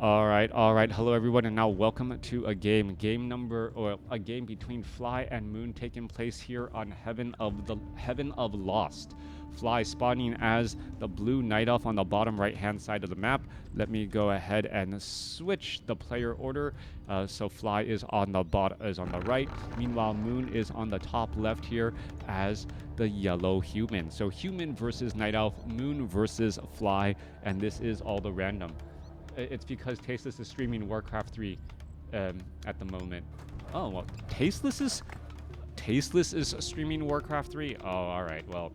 All right, all right. Hello, everyone, and now welcome to a game a game between Fly and Moon, taking place here on Heaven of Lost. Fly spawning as the blue night elf on the bottom right-hand side of the map. Let me go ahead and switch the player order. So Fly is on the right. Meanwhile, Moon is on the top left here as the yellow human. So human versus night elf, Moon versus Fly, and this is all the random. It's because Tasteless is streaming WarCraft 3 at the moment. Oh, well, Tasteless is streaming WarCraft 3? Oh, all right. Well,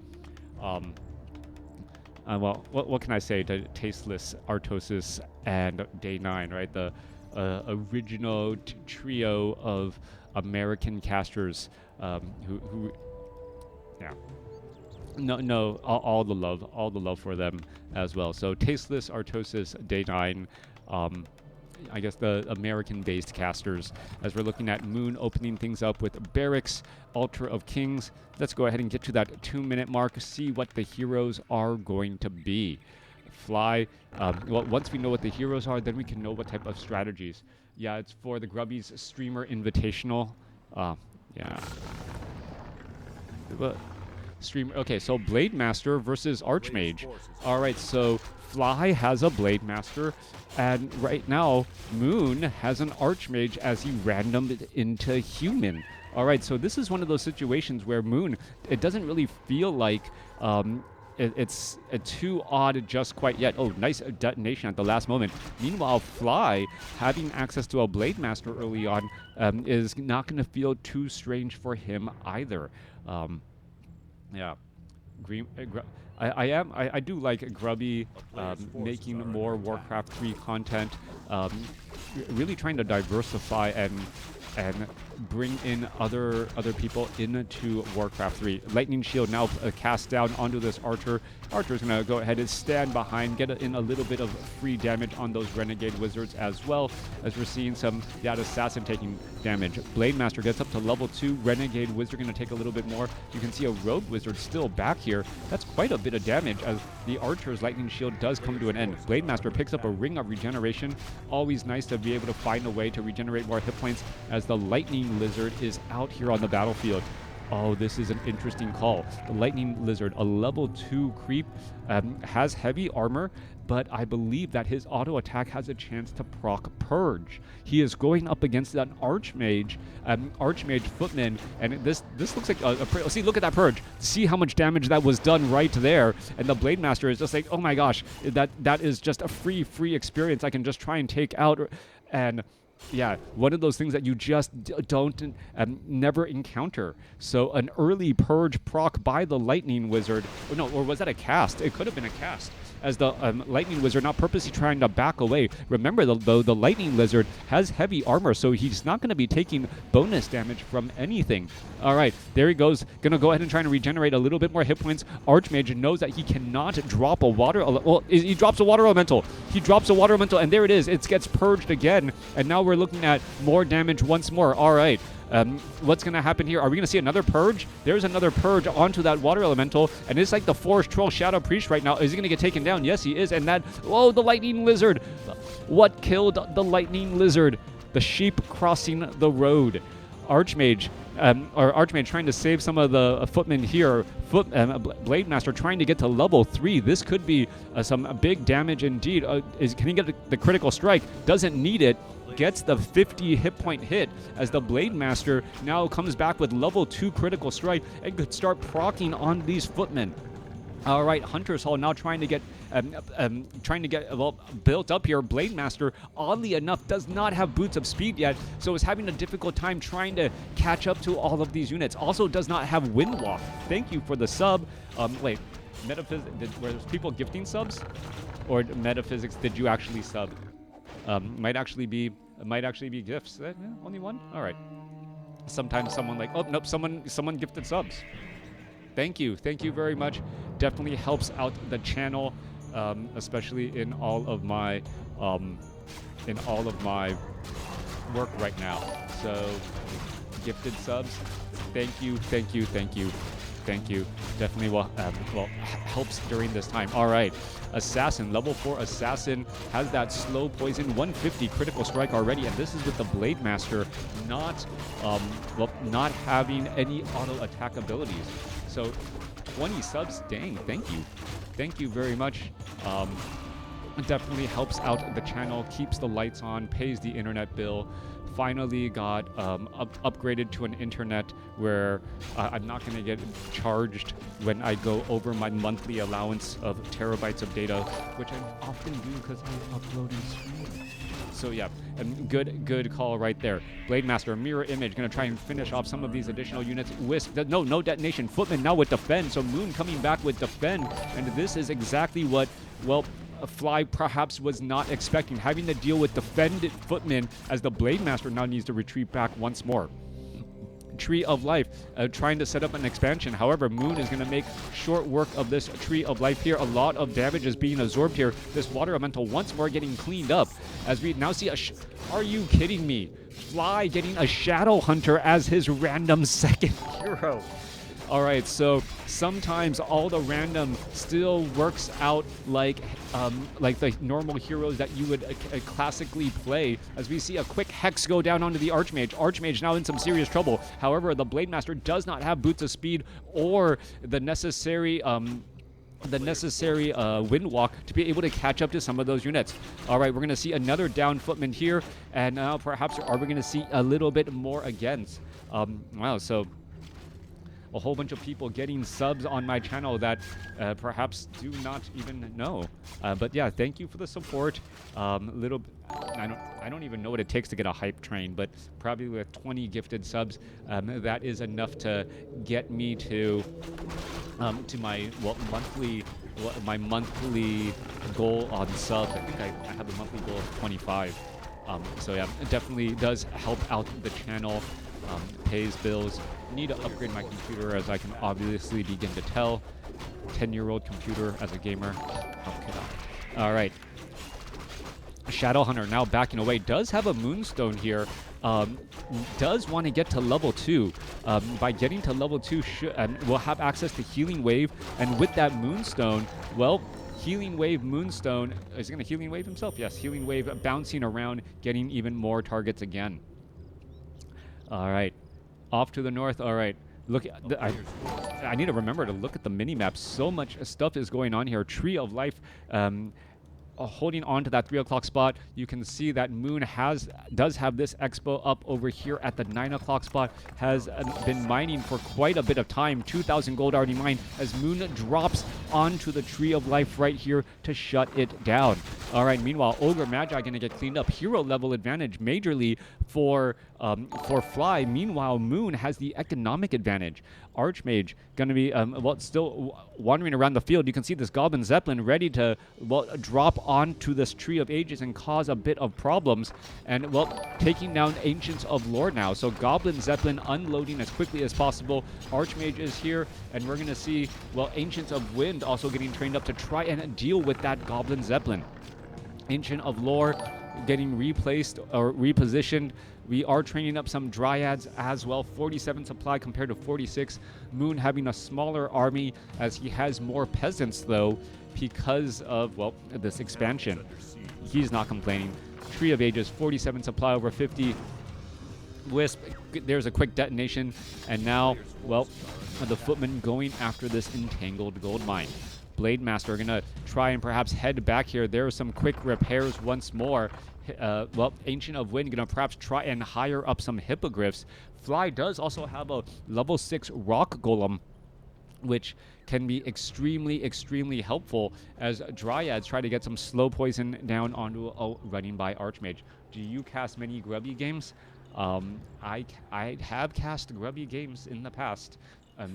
what can I say to Tasteless, Artosis, and Day 9, right? The original trio of American casters who yeah. No, all the love for them as well. So Tasteless, Artosis, Day 9, I guess the American-based casters, as we're looking at Moon opening things up with Barracks, Altar of Kings. Let's go ahead and get to that 2-minute mark, see what the heroes are going to be. Fly, well, once we know what the heroes are, then we can know what type of strategies. Yeah, it's for the Grubbies Streamer Invitational. Yeah. But okay, so Blade Master versus Archmage. All right, so Fly has a Blade Master, and right now Moon has an Archmage as he randomed into human. All right, so this is one of those situations where Moon, it doesn't really feel like it's too odd just quite yet. Oh, nice detonation at the last moment. Meanwhile, Fly, having access to a Blade Master early on, is not going to feel too strange for him either. Yeah, I do like Grubby making more Warcraft 3 content, really trying to diversify and bring in other people into Warcraft 3. Lightning Shield now cast down onto this Archer. Archer's going to go ahead and stand behind, get in a little bit of free damage on those Renegade Wizards as well, as we're seeing that Assassin taking damage. Blade Master gets up to level 2. Renegade Wizard going to take a little bit more. You can see a Rogue Wizard still back here. That's quite a bit of damage as the Archer's Lightning Shield does come to an end. Blade Master picks up a Ring of Regeneration. Always nice to be able to find a way to regenerate more hit points as the Lightning Lizard is out here on the battlefield. Oh, this is an interesting call. The Lightning Lizard, a level 2 creep, has heavy armor, but I believe that his auto attack has a chance to proc Purge. He is going up against an Archmage Footman, and this looks like see, look at that Purge. See how much damage that was done right there, and the Blade Master is just like, oh my gosh, that is just a free experience I can just try and take out, and yeah, one of those things that you just don't never encounter. So an early Purge proc by the Lightning Wizard. Oh, no, or was that a cast? It could have been a cast, as the Lightning Wizard not purposely trying to back away. Remember, the Lightning Lizard has heavy armor, so he's not going to be taking bonus damage from anything. All right, there he goes. Going to go ahead and try to regenerate a little bit more hit points. Archmage knows that he cannot drop a water... Well, he drops a water elemental. He drops a water elemental, and there it is. It gets purged again, and now we're looking at more damage once more. All right. What's going to happen here? Are we going to see another Purge? There's another Purge onto that Water Elemental, and it's like the Forest Troll Shadow Priest right now. Is he going to get taken down? Yes, he is, and that... Whoa, the Lightning Lizard! What killed the Lightning Lizard? The sheep crossing the road. Archmage trying to save some of the footmen here. Blade Master trying to get to level 3. This could be some big damage indeed. Can he get the critical strike? Doesn't need it. Gets the 50 hit point hit as the Blade Master now comes back with level 2 critical strike and could start proccing on these footmen. All right, Hunter's Hall now trying to get built up here. Blade Master, oddly enough, does not have Boots of Speed yet, so is having a difficult time trying to catch up to all of these units. Also does not have Windwalk. Thank you for the sub. Wait, were people gifting subs? Or Metaphysics, did you actually sub? Might actually be gifts. Only one? All right. Sometimes someone like, oh nope, someone gifted subs. Thank you very much. Definitely helps out the channel, especially in all of my work right now. So, gifted subs. Thank you. Thank you. Definitely helps during this time. All right. Assassin, level 4 Assassin has that slow poison, 150 critical strike already, and this is with the Blade Master not having any auto attack abilities. So 20 subs, dang, thank you very much. Definitely helps out the channel, keeps the lights on, pays the internet bill. Finally got upgraded to an internet where I'm not going to get charged when I go over my monthly allowance of terabytes of data, which I often do because I upload and stream. So yeah, and good call right there. Blade Master, mirror image, gonna try and finish off some of these additional units. Wisp, no detonation. Footman now with defend, so Moon coming back with defend, and this is exactly what, well, Fly perhaps was not expecting, having to deal with defended Footman as the Blade Master now needs to retreat back once more. Tree of Life, trying to set up an expansion. However, Moon is going to make short work of this Tree of Life here. A lot of damage is being absorbed here. This Water Elemental once more getting cleaned up as we now see are you kidding me? Fly getting a Shadow Hunter as his random second hero. All right, so sometimes all the random still works out like the normal heroes that you would classically play, as we see a quick Hex go down onto the Archmage. Archmage now in some serious trouble. However, the Blade Master does not have Boots of Speed or the necessary wind walk to be able to catch up to some of those units. All right, we're going to see another down Footman here, and now perhaps are we going to see a little bit more against. Wow, so a whole bunch of people getting subs on my channel that perhaps do not even know. But yeah, thank you for the support. I don't even know what it takes to get a hype train, but probably with 20 gifted subs, that is enough to get me to my monthly goal on subs. I think I have a monthly goal of 25. So yeah, it definitely does help out the channel. Pays bills. Need to upgrade my computer, as I can obviously begin to tell. 10-year-old computer as a gamer. How could I? All right. Shadow Hunter now backing away. Does have a Moonstone here. Does want to get to level 2. By getting to level 2, we'll have access to Healing Wave. And with that Moonstone, well, Healing Wave Moonstone. Is he going to Healing Wave himself? Yes, Healing Wave bouncing around, getting even more targets again. All right, off to the north. All right, look, I need to remember to look at the mini-map. So much stuff is going on here. Tree of Life, holding on to that 3 o'clock spot. You can see that Moon does have this expo up over here at the 9 o'clock spot. Has been mining for quite a bit of time. 2,000 gold already mined as Moon drops onto the Tree of Life right here to shut it down. All right, meanwhile, Ogre Magi going to get cleaned up. Hero level advantage majorly for Fly. Meanwhile, Moon has the economic advantage. Archmage going to be still wandering around the field. You can see this Goblin Zeppelin ready to drop onto this Tree of Ages and cause a bit of problems, and taking down Ancients of Lore now. So Goblin Zeppelin unloading as quickly as possible. Archmage is here, and we're going to see Ancients of Wind also getting trained up to try and deal with that Goblin Zeppelin. Ancient of Lore getting replaced or repositioned. We are training up some Dryads as well. 47 supply compared to 46. Moon having a smaller army as he has more peasants, though, because of, this expansion. He's not complaining. Tree of Ages, 47 supply over 50. Wisp, there's a quick detonation. And now, the Footman going after this entangled gold mine. Blade Master going to try and perhaps head back here. There are some quick repairs once more. Ancient of Wind going to perhaps try and hire up some hippogriffs. Fly does also have a level 6 rock golem, which can be extremely helpful as Dryads try to get some slow poison down onto a running by Archmage. Do you cast many grubby games? I have cast grubby games in the past.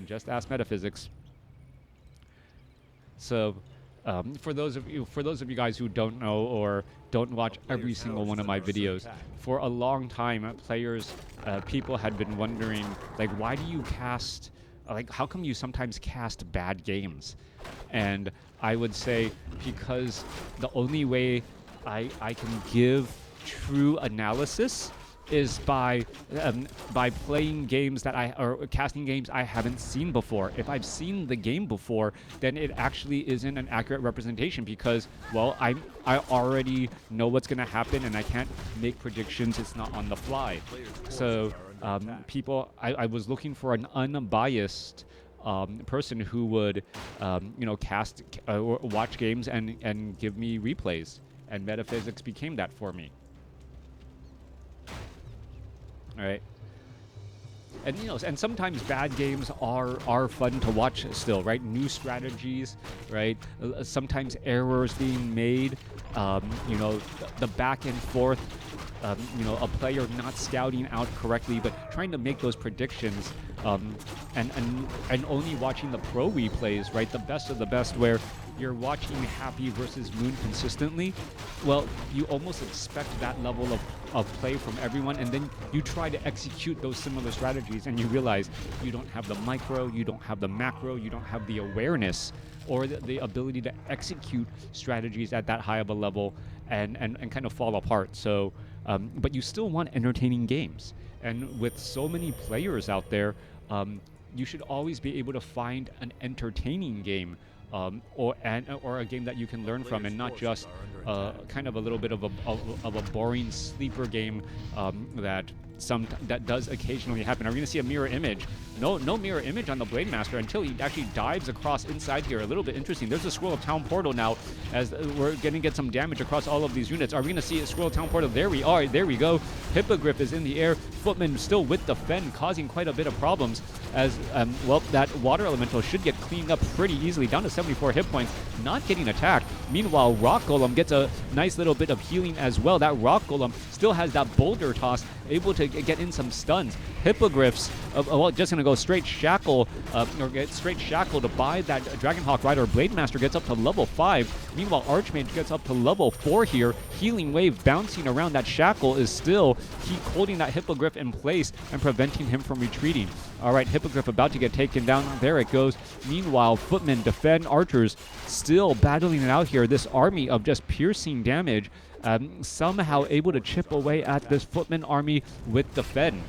Just ask Metaphysics. So, for those of you guys who don't know or don't watch every single one of my videos, for a long time, people had been wondering, why do you cast, how come you sometimes cast bad games? And I would say because the only way I can give true analysis is by playing games or casting games I haven't seen before. If I've seen the game before, then it actually isn't an accurate representation because, well, I already know what's going to happen and I can't make predictions. It's not on the fly. So I was looking for an unbiased person who would, cast or watch games and give me replays, and Metaphysics became that for me. All right. And and sometimes bad games are fun to watch still, right? New strategies, right? Sometimes errors being made, the back and forth, a player not scouting out correctly, but trying to make those predictions, and only watching the pro replays, right? The best of the best, where you're watching Happy versus Moon consistently. Well, you almost expect that level of play from everyone, and then you try to execute those similar strategies, and you realize you don't have the micro, you don't have the macro, you don't have the awareness or the ability to execute strategies at that high of a level, and kind of fall apart. So, but you still want entertaining games. And with so many players out there, you should always be able to find an entertaining game, or a game that you can learn from, and not just kind of a little bit of a boring sleeper game that does occasionally happen. Are we going to see a mirror image? No mirror image on the Blade Master until he actually dives across inside here. A little bit interesting. There's a Swirl of Town portal now, as we're going to get some damage across all of these units. Are we going to see a Swirl of Town portal? There we are. There we go. Hippogriff is in the air. Footman still with the Fen, causing quite a bit of problems, as that Water Elemental should get cleaned up pretty easily, down to 74 hit points, not getting attacked. Meanwhile, Rock Golem gets a nice little bit of healing as well. That Rock Golem still has that Boulder Toss, able to get in some stuns. Hippogriffs, just going to go straight Shackle, or get straight Shackle to buy that Dragonhawk Rider. Blade Master gets up to level 5. Meanwhile, Archmage gets up to level 4 here. Healing Wave bouncing around. That Shackle is still holding that Hippogriff in place and preventing him from retreating. All right, Hippogriff about to get taken down. There it goes. Meanwhile, Footmen defend. Archers still battling it out here. This army of just piercing damage, somehow able to chip away at this Footman army with the Fen.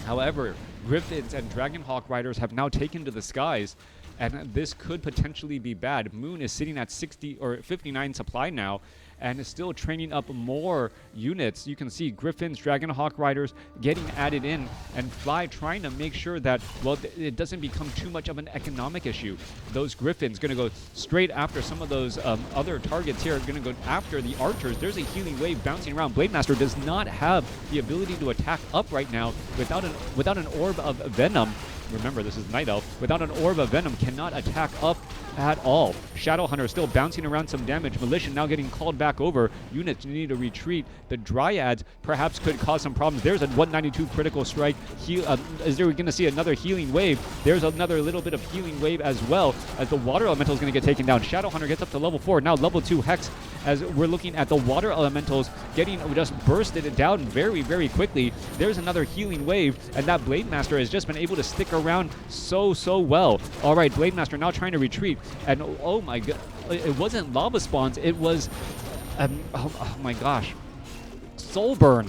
However, Griffins and Dragonhawk Riders have now taken to the skies, and this could potentially be bad. Moon is sitting at 60 or 59 supply now, and is still training up more units. You can see Griffins, Dragonhawk Riders getting added in, and Fly trying to make sure that, well, it doesn't become too much of an economic issue. Those Griffins going to go straight after some of those other targets here, going to go after the Archers. There's a Healing Wave bouncing around. Blade Master does not have the ability to attack up right now without an Orb of Venom. Remember, this is Night Elf. Without an Orb of Venom, cannot attack up at all. Shadowhunter still bouncing around some damage. Militia now getting called back over. Units need to retreat. The Dryads perhaps could cause some problems. There's a 192 critical strike. Is there going to see another Healing Wave? There's another little bit of Healing Wave as well, as the Water Elemental is going to get taken down. Shadowhunter gets up to level 4. Now level 2 Hex, as we're looking at the Water Elementals getting just bursted down very, very quickly. There's another Healing Wave, and that Blade Master has just been able to stick around so well. All right, Blade Master now trying to retreat, and oh my god, it wasn't Lava Spawns, it was oh my gosh, Soulburn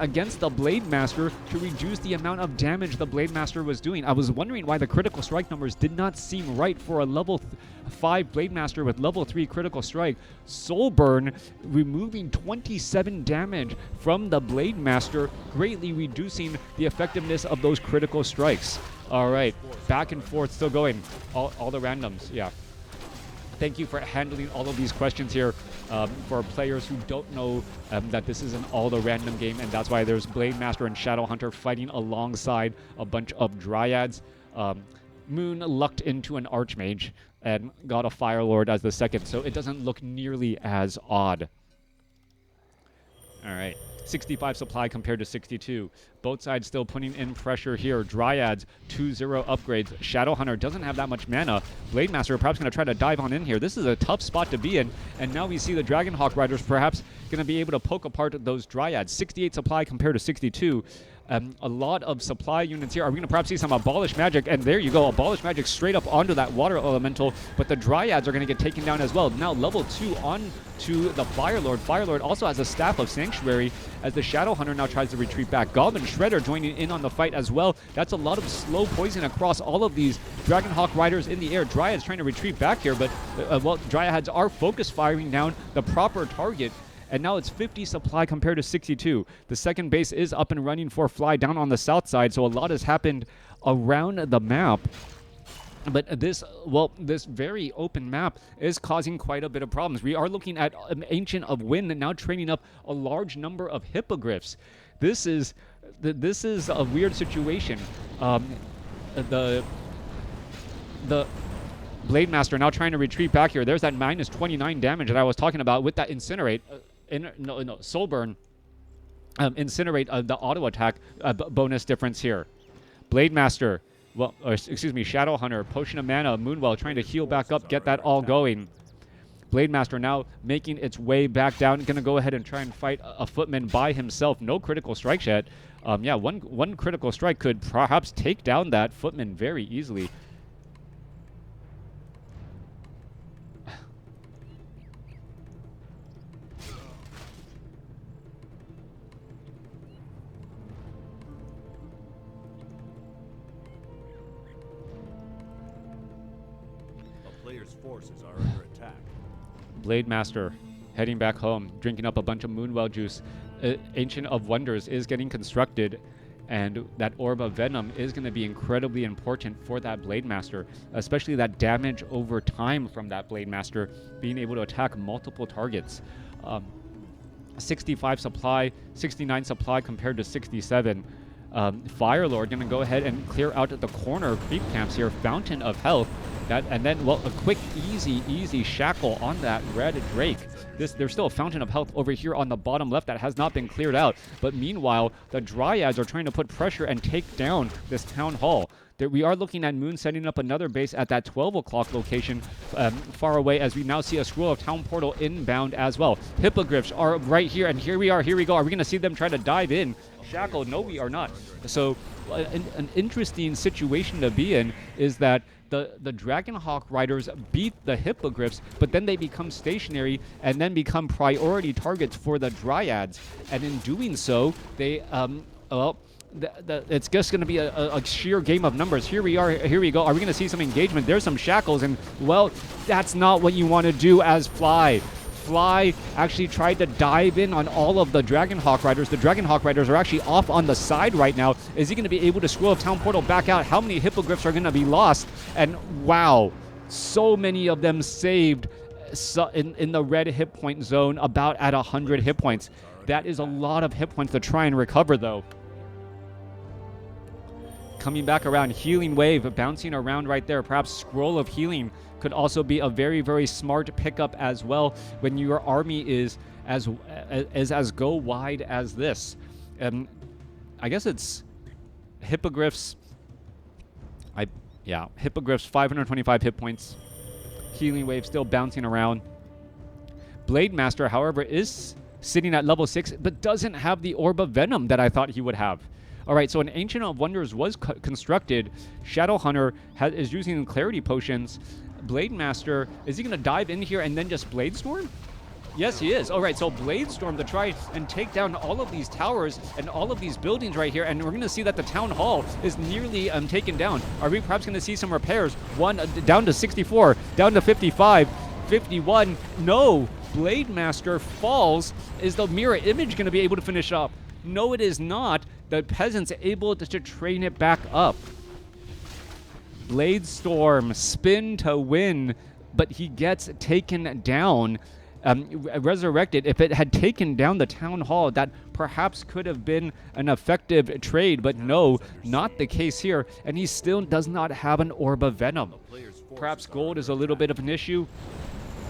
against the Blade Master to reduce the amount of damage the Blade Master was doing. I was wondering why the critical strike numbers did not seem right for a level 5 Blade Master with level 3 critical strike. Soulburn removing 27 damage from the Blade Master, greatly reducing the effectiveness of those critical strikes. All right, back and forth, still going. All the randoms, yeah. Thank you for handling all of these questions here. For players who don't know that this is an all-the-random game, and that's why there's Blade Master and Shadowhunter fighting alongside a bunch of Dryads. Moon lucked into an Archmage and got a Fire Lord as the second, so it doesn't look nearly as odd. All right. 65 supply compared to 62. Both sides still putting in pressure here. Dryads, 2-0 upgrades. Shadowhunter doesn't have that much mana. Blade Master perhaps going to try to dive on in here. This is a tough spot to be in, and now we see the Dragonhawk Riders perhaps going to be able to poke apart those Dryads. 68 supply compared to 62. A lot of supply units here. Are we going to perhaps see some Abolish Magic? And there you go, Abolish Magic straight up onto that Water Elemental, but the Dryads are going to get taken down as well. Now level 2 on to the Fire Lord. Fire Lord also has a Staff of Sanctuary as the Shadow Hunter now tries to retreat back. Goblin Shredder joining in on the fight as well. That's a lot of slow poison across all of these Dragonhawk Riders in the air. Dryads trying to retreat back here, but well, Dryads are focus firing down the proper target. And now it's 50 supply compared to 62. The second base is up and running for Fly down on the south side, so a lot has happened around the map. But this, well, this very open map is causing quite a bit of problems. We are looking at an Ancient of Wind and now training up a large number of Hippogriffs. This is a weird situation. The Blade Master now trying to retreat back here. There's that minus 29 damage that I was talking about with that Incinerate. Soul Burn. Incinerate the auto attack bonus difference here. Blade Master. Well, excuse me, Shadow Hunter, Potion of Mana, Moonwell trying to heal back up, get that all going. Blade Master now making its way back down. Going to go ahead and try and fight a Footman by himself. No critical strikes yet. Yeah, one critical strike could perhaps take down that Footman very easily. Forces are under attack. Blade Master heading back home, drinking up a bunch of Moonwell juice. Ancient of Wonders is getting constructed, and that Orb of Venom is going to be incredibly important for that Blade Master, especially that damage over time from that Blade Master, being able to attack multiple targets. 65 supply, 69 supply compared to 67. Fire Lord going to go ahead and clear out the corner creep camps here. Fountain of Health. And then, well, a quick, easy shackle on that Red Drake. There's still a Fountain of Health over here on the bottom left that has not been cleared out. But meanwhile, the Dryads are trying to put pressure and take down this Town Hall. We are looking at Moon setting up another base at that 12 o'clock location far away, as we now see a Scroll of Town Portal inbound as well. Hippogriffs are right here, and here we go. Are we going to see them try to dive in? Shackle? No, we are not. So an interesting situation to be in is that the Dragonhawk Riders beat the Hippogriffs, but then they become stationary and then become priority targets for the Dryads. And in doing so, they, well, it's just going to be a sheer game of numbers. Here we are. Here we go. Are we going to see some engagement? There's some shackles, and, well, that's not what you want to do as Fly. Fly actually tried to dive in on all of the Dragonhawk Riders. The Dragonhawk Riders are actually off on the side right now. Is he going to be able to Scroll of Town Portal back out? How many Hippogriffs are going to be lost? And wow, so many of them saved in the red hit point zone, about at 100 hit points. That is a lot of hit points to try and recover, though. Coming back around, Healing Wave bouncing around right there. Perhaps Scroll of Healing could also be a very, very smart pickup as well when your army is as go wide as this. I guess it's Hippogriffs. Hippogriffs 525 hit points. Healing Wave still bouncing around. Blade Master, however, is sitting at level 6, but doesn't have the Orb of Venom that I thought he would have. All right, so an Ancient of Wonders was constructed. Shadow Hunter is using Clarity Potions. Blade Master, is he going to dive in here and then just Blade Storm? Yes, he is. All right, so Blade Storm to try and take down all of these towers and all of these buildings right here, and we're going to see that the Town Hall is nearly taken down. Are we perhaps going to see some repairs? One down to 64, down to 55, 51. No, Blade Master falls. Is the mirror image going to be able to finish up? No, it is not. The peasant's able to train it back up. Blade Storm, spin to win, but he gets taken down, resurrected. If it had taken down the Town Hall, that perhaps could have been an effective trade, but no, not the case here, and he still does not have an Orb of Venom. Perhaps gold is a little bit of an issue,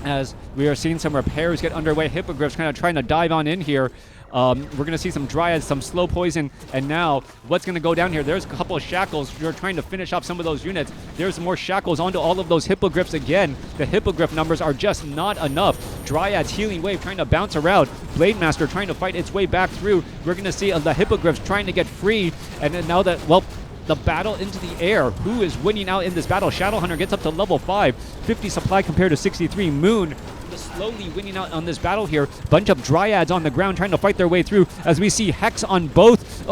as we are seeing some repairs get underway. Hippogriffs kind of trying to dive on in here. We're going to see some Dryads, some slow poison, and now what's going to go down here? There's a couple of shackles. You're trying to finish off some of those units. There's more shackles onto all of those hippogriffs again. The hippogriff numbers are just not enough. Dryads, healing wave, trying to bounce around. Blade Master trying to fight its way back through. We're going to see the hippogriffs trying to get free, and then now that, well, the battle into the air. Who is winning out in this battle? Shadowhunter gets up to level 5. 50 supply compared to 63. Moon slowly winning out on this battle here. Bunch of Dryads on the ground trying to fight their way through as we see Hex on both.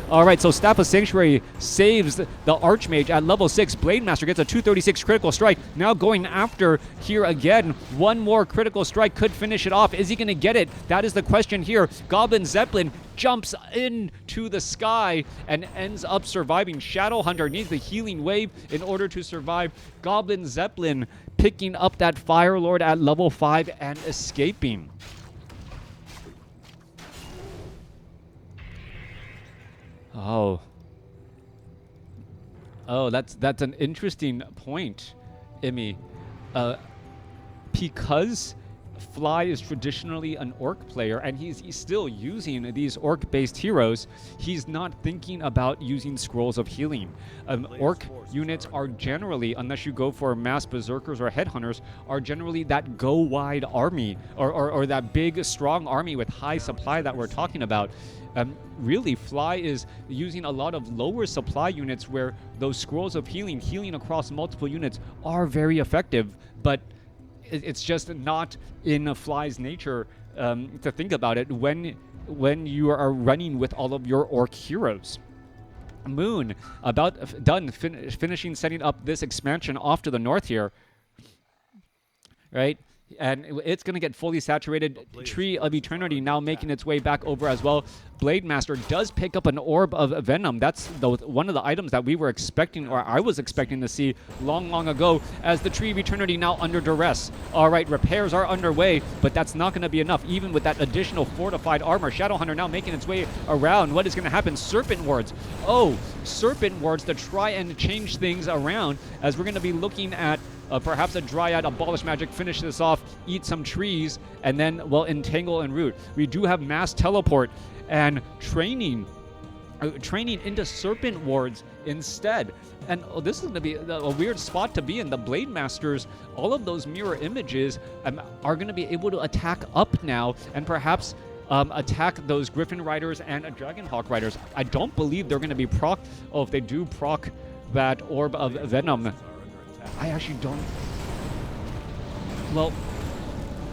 All right, so Staff of Sanctuary saves the Archmage at level 6. Blade Master gets a 236 critical strike. Now going after here again. One more critical strike could finish it off. Is he going to get it? That is the question here. Goblin Zeppelin jumps into the sky and ends up surviving. Shadowhunter needs the healing wave in order to survive. Goblin Zeppelin picking up that Fire Lord at level 5 and escaping. Oh, that's an interesting point, Emmy. Because Fly is traditionally an orc player, and he's still using these orc-based heroes, he's not thinking about using scrolls of healing. Orc units are generally, unless you go for mass berserkers or headhunters, are generally that go-wide army, or that big, strong army with high supply that we're talking about. Really, Fly is using a lot of lower supply units where those scrolls of healing across multiple units are very effective, but it's just not in Fly's nature to think about it when you are running with all of your orc heroes. Moon, about done finishing setting up this expansion off to the north here, right? And it's going to get fully saturated. Tree of Eternity now making its way back over as well. Blade Master does pick up an Orb of Venom. That's one of the items that we were expecting, or I was expecting to see long ago, as the Tree of Eternity now under duress. All right, repairs are underway, but that's not going to be enough, even with that additional fortified armor. Shadowhunter now making its way around. What is going to happen? Serpent Wards. Oh, Serpent Wards to try and change things around, as we're going to be looking at perhaps a Dryad, Abolish Magic, finish this off, eat some trees, and then, well, entangle and root. We do have Mass Teleport and training into Serpent Wards instead. And this is going to be a weird spot to be in. The Blade Masters, all of those mirror images are going to be able to attack up now and perhaps attack those Griffin Riders and Dragonhawk Riders. I don't believe they're going to be proc. Oh, if they do proc that Orb of Venom, I actually don't. Well,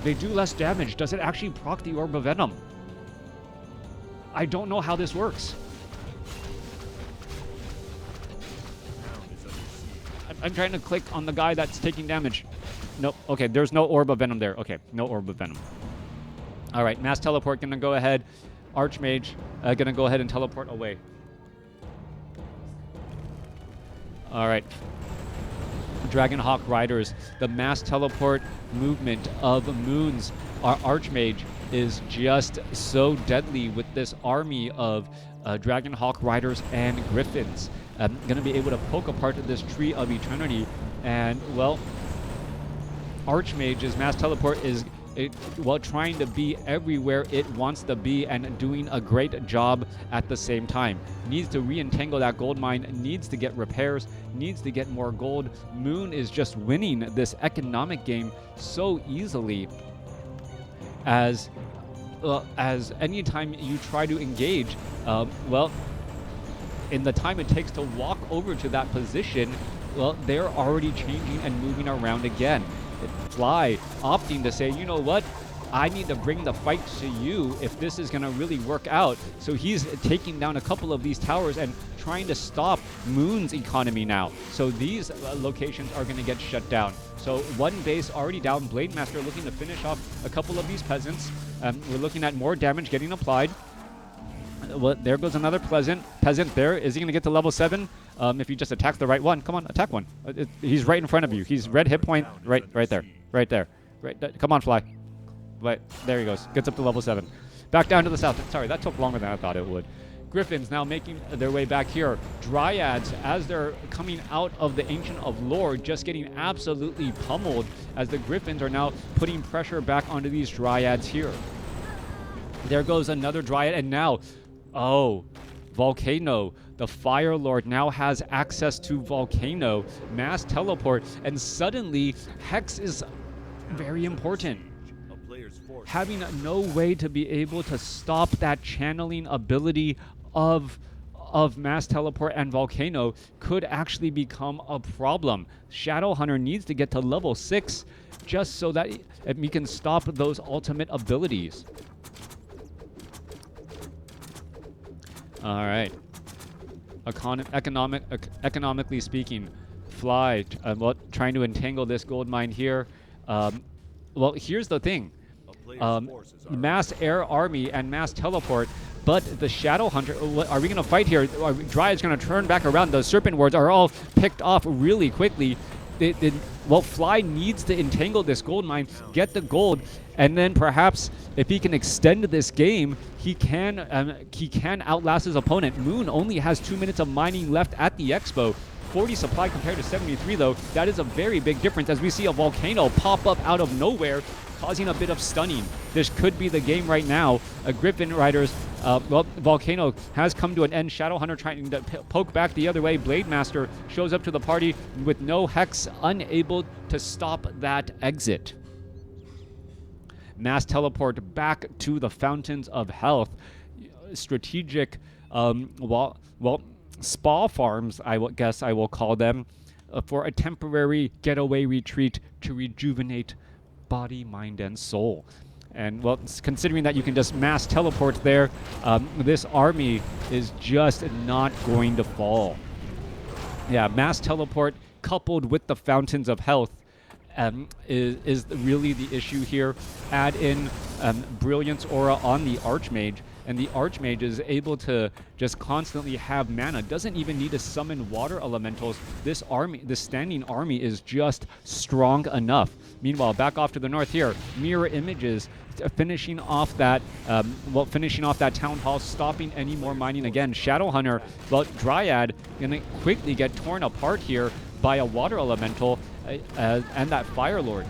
they do less damage. Does it actually proc the Orb of Venom? I don't know how this works. I'm trying to click on the guy that's taking damage. Nope. Okay, there's no Orb of Venom there. Okay, no Orb of Venom. All right, Mass Teleport gonna go ahead. Archmage gonna go ahead and teleport away. All right. Dragonhawk Riders, the Mass Teleport movement of Moons. Our Archmage is just so deadly with this army of Dragonhawk Riders and Griffins. Going to be able to poke apart this Tree of Eternity. And, well, Archmage's Mass Teleport is trying to be everywhere it wants to be and doing a great job at the same time. Needs to re-entangle that gold mine, needs to get repairs, needs to get more gold. Moon is just winning this economic game so easily, as anytime you try to engage, well, in the time it takes to walk over to that position, well, they're already changing and moving around again. Fly opting to say, you know what, I need to bring the fight to you if this is going to really work out. So he's taking down a couple of these towers and trying to stop Moon's economy now. So these locations are going to get shut down. So one base already down. Blade Master looking to finish off a couple of these peasants. We're looking at more damage getting applied. Well, there goes another peasant there. Is he going to get to level 7? If he just attacks the right one. Come on, attack one. He's right in front of you. He's red hit point right there. Right there. Come on, Fly. Right, there he goes. Gets up to level 7. Back down to the south. Sorry, that took longer than I thought it would. Griffins now making their way back here. Dryads, as they're coming out of the Ancient of Lore, just getting absolutely pummeled as the Griffins are now putting pressure back onto these Dryads here. There goes another Dryad, and now, oh, Volcano. The Fire Lord now has access to Volcano, mass teleport, and suddenly Hex is very important. Having no way to be able to stop that channeling ability of mass teleport and Volcano could actually become a problem. Shadowhunter needs to get to level 6 just so that we can stop those ultimate abilities. All right. Economically speaking, Fly, trying to entangle this gold mine here. Well, here's the thing. Mass air army and mass teleport, but the Shadowhunter, are we going to fight here? Dryad's going to turn back around. The Serpent Wards are all picked off really quickly. Well, Fly needs to entangle this gold mine, get the gold, and then perhaps if he can extend this game, he can outlast his opponent. Moon only has 2 minutes of mining left at the expo. 40 supply compared to 73 though. That is a very big difference as we see a Volcano pop up out of nowhere, causing a bit of stunning. This could be the game right now. Griffin Riders, well, Volcano has come to an end. Shadowhunter trying to poke back the other way. Blade Master shows up to the party with no Hex, unable to stop that exit. Mass teleport back to the Fountains of Health. Strategic, well, spa farms, I guess I will call them, for a temporary getaway retreat to rejuvenate body, mind, and soul. And, well, considering that you can just mass teleport there, this army is just not going to fall. Yeah, mass teleport coupled with the Fountains of Health is really the issue here. Add in Brilliance Aura on the Archmage, and the Archmage is able to just constantly have mana. Doesn't even need to summon water elementals. This army, the standing army, is just strong enough. Meanwhile, back off to the north here, Mirror Images finishing off that town hall, stopping any more mining again. Shadowhunter, well, Dryad gonna quickly get torn apart here by a water elemental and that Fire Lord.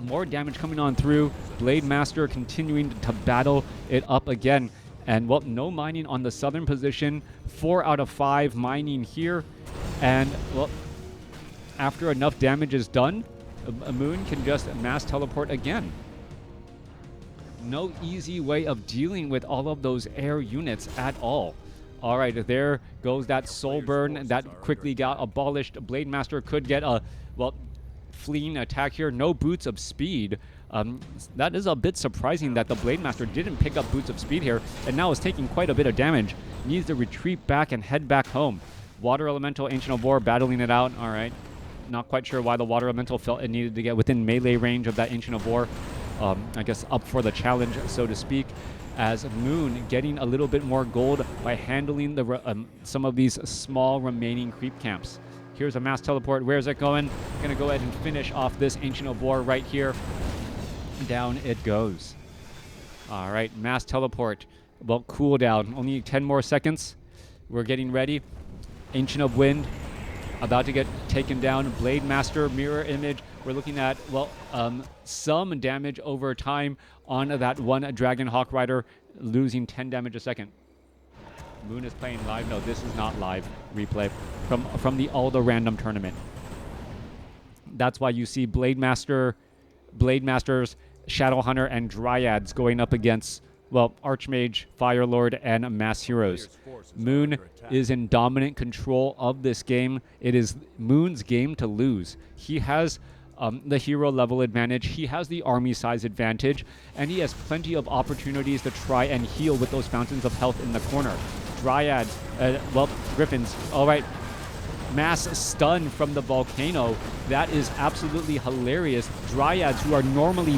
More damage coming on through. Blade Master continuing to battle it up again. And, well, no mining on the southern position. 4 out of 5 mining here. And, well, after enough damage is done, Moon can just mass teleport again. No easy way of dealing with all of those air units at all. All right, there goes that soul burn that quickly got abolished. Blade Master could get a, well, fleeing attack here. No Boots of Speed. That is a bit surprising that the Blade Master didn't pick up Boots of Speed here, and now is taking quite a bit of damage. Needs to retreat back and head back home. Water Elemental, Ancient of War, battling it out. All right. Not quite sure why the Water Elemental felt it needed to get within melee range of that Ancient of War. I guess up for the challenge, so to speak, as Moon getting a little bit more gold by handling the some of these small remaining creep camps. Here's a mass teleport. Where's it going? Gonna go ahead and finish off this Ancient of War right here. Down it goes. All right, mass teleport. Well, cooldown. Only 10 more seconds. We're getting ready. Ancient of Wind about to get taken down. Blade Master, Mirror Image. We're looking at, well, some damage over time on that one Dragon Hawk Rider, losing 10 damage a second. Moon is playing live. No, this is not live replay from the All the Random tournament. That's why you see Blade Masters, Shadowhunter, and Dryads going up against, well, Archmage, Fire Lord, and Mass Heroes. Moon is in dominant control of this game. It is Moon's game to lose. He has the hero level advantage, he has the army size advantage, and he has plenty of opportunities to try and heal with those Fountains of Health in the corner. Dryads, well, Griffins, all right, mass stun from the Volcano. That is absolutely hilarious. Dryads who are normally,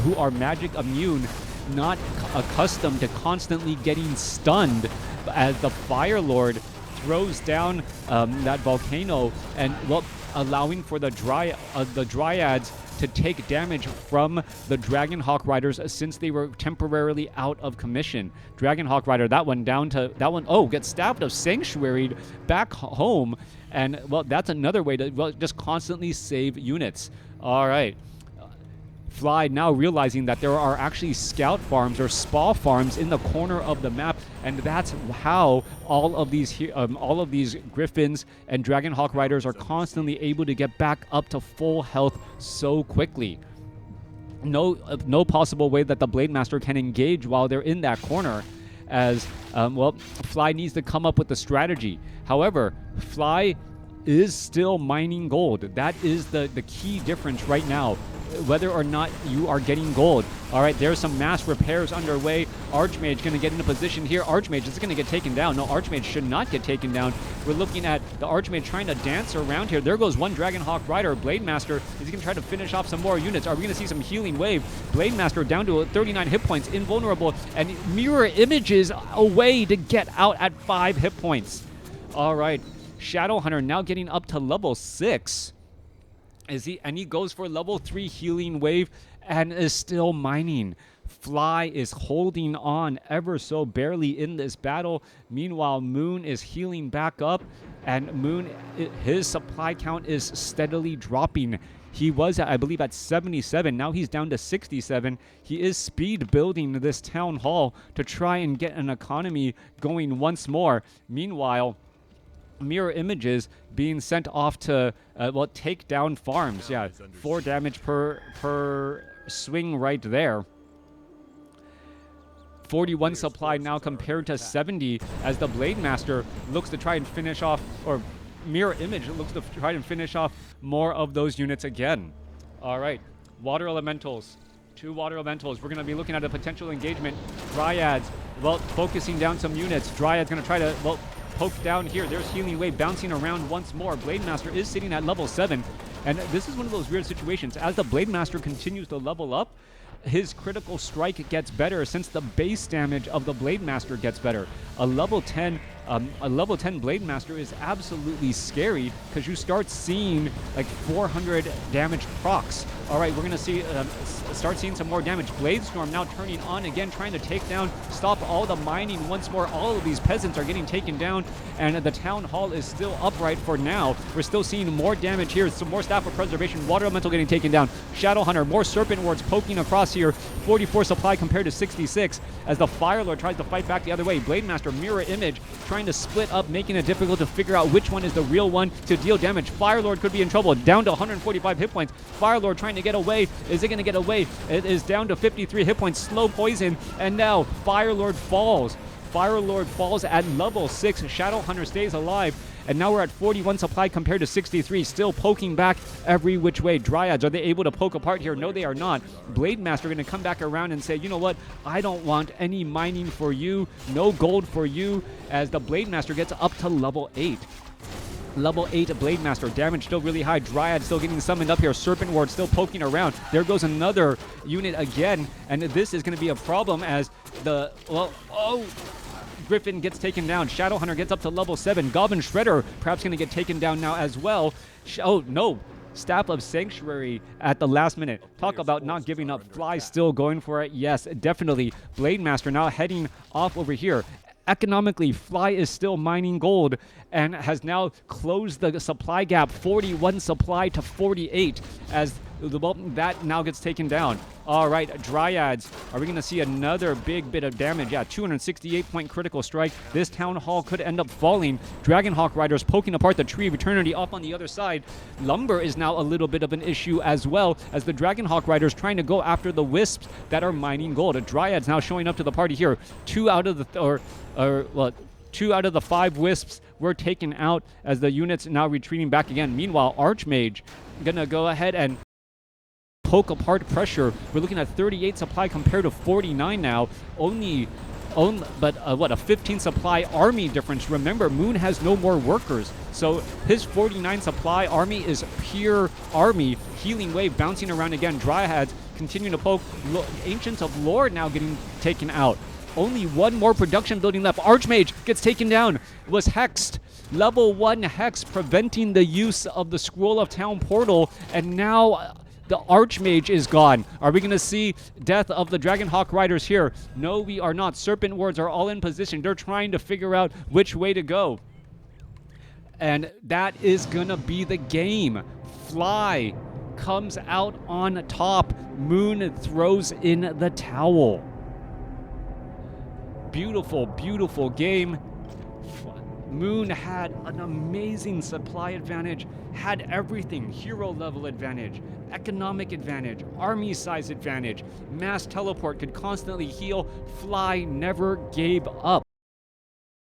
who are magic immune, not accustomed to constantly getting stunned, as the Fire Lord throws down that Volcano, and, well, allowing for the Dryads to take damage from the Dragon Hawk Riders since they were temporarily out of commission. Dragon Hawk Rider, that one down to, that one, oh, gets stabbed of Sanctuaried back home. And, well, that's another way to, well, just constantly save units. All right. Fly now realizing that there are actually scout farms or spa farms in the corner of the map, and that's how all of these Griffins and Dragonhawk Riders are constantly able to get back up to full health so quickly. No possible way that the Blade Master can engage while they're in that corner, as well, Fly needs to come up with a strategy. However, Fly is still mining gold. That is the key difference right now, whether or not you are getting gold. All right, there's some mass repairs underway. Archmage going to get into position here. Archmage is going to get taken down. No, Archmage should not get taken down. We're looking at the Archmage trying to dance around here. There goes one Dragonhawk Rider. Blade Master is going to try to finish off some more units. Are we going to see some healing wave? Blade Master down to 39 hit points, invulnerable, and mirror images away to get out at 5 hit points. All right, Shadowhunter now getting up to level 6. And he goes for level 3 healing wave and is still mining. Fly is holding on ever so barely in this battle. Meanwhile, Moon is healing back up, and Moon, his supply count is steadily dropping. He was, I believe, at 77. Now he's down to 67. He is speed building this town hall to try and get an economy going once more. Meanwhile, mirror images being sent off to take down farms. Yeah, 4 damage per swing right there. 41 supply now compared to 70, as the Blade Master looks to try and finish off, or mirror image looks to try and finish off more of those units again. All right, water elementals. 2 water elementals. We're going to be looking at a potential engagement. Dryads, focusing down some units. Dryad's going to try to, poke down here. There's healing wave bouncing around once more. Blade Master is sitting at level 7, and this is one of those weird situations. As the Blade Master continues to level up, his critical strike gets better since the base damage of the Blade Master gets better. A level 10 Blade Master is absolutely scary because you start seeing like 400 damage procs. All right, we're gonna see start seeing some more damage. Bladestorm now turning on again, trying to take down, stop all the mining once more. All of these peasants are getting taken down, and the town hall is still upright for now. We're still seeing more damage here. Some more staff of preservation. Water elemental getting taken down. Shadowhunter, more serpent wards poking across here. 44 supply compared to 66, as the Firelord tries to fight back the other way. Blade Master, mirror image, trying to split up, making it difficult to figure out which one is the real one to deal damage. Firelord could be in trouble, down to 145 hit points. Firelord trying to get away. Is it going to get away? It is down to 53 hit points. Slow poison, and now Firelord falls. Firelord falls at level 6. Shadowhunter stays alive, and now we're at 41 supply compared to 63, still poking back every which way. Dryads, are they able to poke apart here? No, they are not. Blade Master going to come back around and say, you know what? I don't want any mining for you. No gold for you, as the Blade Master gets up to level 8. Level 8 Blade Master. Damage still really high. Dryad still getting summoned up here. Serpent Ward still poking around. There goes another unit again, and this is going to be a problem as the... Griffin gets taken down. Shadowhunter gets up to level 7. Goblin Shredder perhaps going to get taken down now as well. Oh, no. Staff of Sanctuary at the last minute. Talk about not giving up. Fly still going for it. Yes, definitely. Blade Master now heading off over here. Economically, Fly is still mining gold and has now closed the supply gap, 41 supply to 48, as that now gets taken down. All right, Dryads, are we going to see another big bit of damage? Yeah, 268-point critical strike. This town hall could end up falling. Dragonhawk Riders poking apart the Tree of Eternity off on the other side. Lumber is now a little bit of an issue as well, as the Dragonhawk Riders trying to go after the wisps that are mining gold. Dryads now showing up to the party here. 2 out of the 5 wisps were taken out, as the units now retreating back again. Meanwhile, Archmage gonna go ahead and poke apart pressure. We're looking at 38 supply compared to 49 now. But a 15 supply army difference. Remember, Moon has no more workers, so his 49 supply army is pure army. Healing wave bouncing around again. Dryads continuing to poke. Ancients of Lore now getting taken out. Only 1 more production building left. Archmage gets taken down. Was hexed. Level 1 hex, preventing the use of the Scroll of Town portal, and now the Archmage is gone. Are we going to see death of the Dragonhawk Riders here? No, we are not. Serpent Wards are all in position. They're trying to figure out which way to go. And that is going to be the game. Fly comes out on top. Moon throws in the towel. Beautiful, beautiful game. Moon had an amazing supply advantage, had everything: hero level advantage, economic advantage, army size advantage, mass teleport, could constantly heal. Fly never gave up.